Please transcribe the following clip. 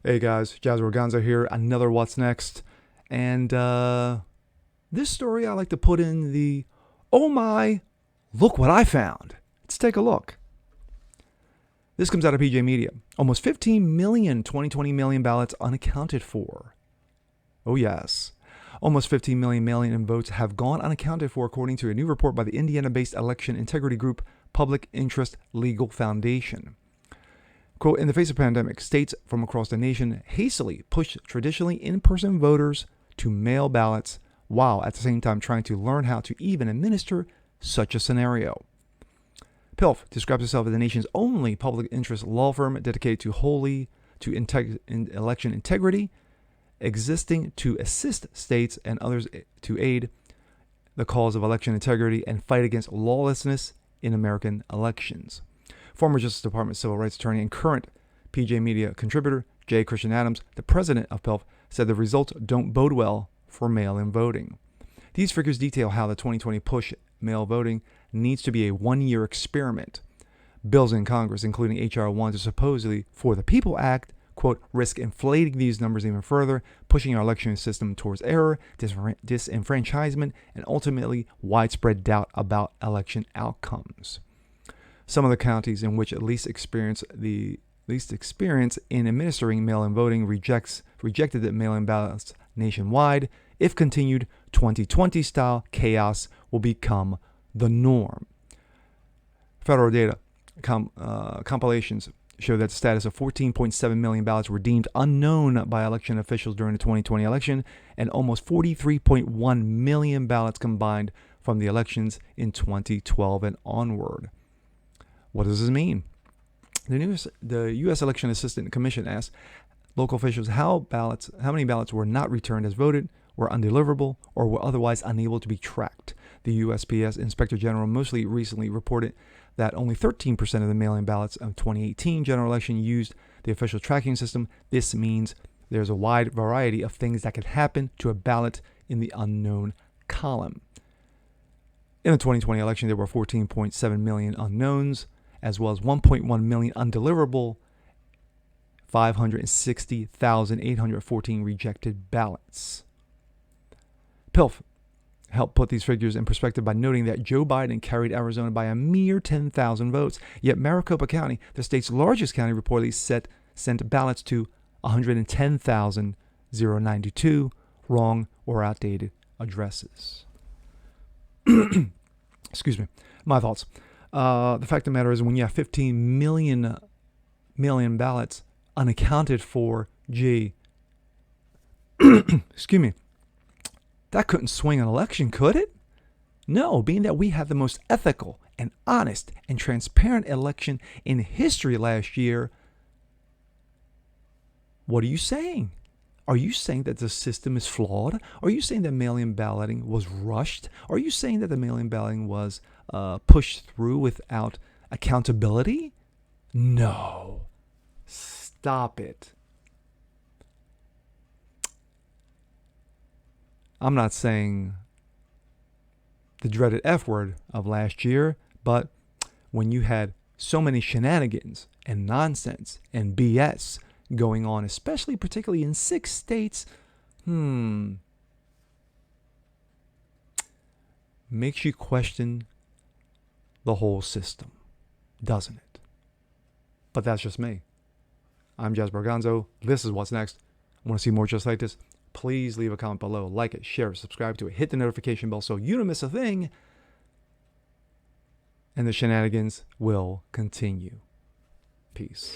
Hey guys, Jazz Organza here, another What's Next. And this story I like to put in the, oh my, look what I found. Let's take a look. This comes out of PJ Media. Almost 15 million 2020 mail-in ballots unaccounted for. Oh yes. Almost 15 million mail-in votes have gone unaccounted for, according to a new report by the Indiana-based election integrity group Public Interest Legal Foundation. Quote, in the face of pandemic, states from across the nation hastily pushed traditionally in-person voters to mail ballots while at the same time trying to learn how to even administer such a scenario. PILF describes itself as the nation's only public interest law firm dedicated wholly to election integrity, existing to assist states and others to aid the cause of election integrity and fight against lawlessness in American elections. Former Justice Department civil rights attorney and current PJ Media contributor J. Christian Adams, the president of PILF, said the results don't bode well for mail-in voting. These figures detail how the 2020 push mail voting needs to be a one-year experiment. Bills in Congress, including H.R. 1 to supposedly For the People Act, quote, risk inflating these numbers even further, pushing our election system towards error, disenfranchisement, and ultimately widespread doubt about election outcomes. Some of the counties in which at least experience in administering mail-in voting rejected the mail-in ballots nationwide. If continued, 2020-style chaos will become the norm. Federal data compilations show that the status of 14.7 million ballots were deemed unknown by election officials during the 2020 election, and almost 43.1 million ballots combined from the elections in 2012 and onward. What does this mean? The U.S. Election Assistant Commission asked local officials how many ballots were not returned as voted, were undeliverable, or were otherwise unable to be tracked. The USPS Inspector General mostly recently reported that only 13% of the mail-in ballots of 2018 general election used the official tracking system. This means there's a wide variety of things that could happen to a ballot in the unknown column. In the 2020 election, there were 14.7 million unknowns, as well as 1.1 million undeliverable, 560,814 rejected ballots. PILF helped put these figures in perspective by noting that Joe Biden carried Arizona by a mere 10,000 votes, yet Maricopa County, the state's largest county, reportedly sent ballots to 110,092 wrong or outdated addresses. Excuse me. My thoughts. The fact of the matter is, when you have 15 million mail-in ballots unaccounted for, excuse me, that couldn't swing an election, could it? No, being that we had the most ethical and honest and transparent election in history last year. What are you saying? Are you saying that the system is flawed? Are you saying that mail-in balloting was rushed? Are you saying that the mail-in balloting was pushed through without accountability? No. Stop it. I'm not saying the dreaded F word of last year, but when you had so many shenanigans and nonsense and BS going on, particularly in 6 states, makes you question the whole system, doesn't it? But that's just me. I'm Jazz Barganzo. This is What's Next. Want to see more just like this? Please leave a comment below. Like it, share it, subscribe to it. Hit the notification bell so you don't miss a thing. And the shenanigans will continue. Peace.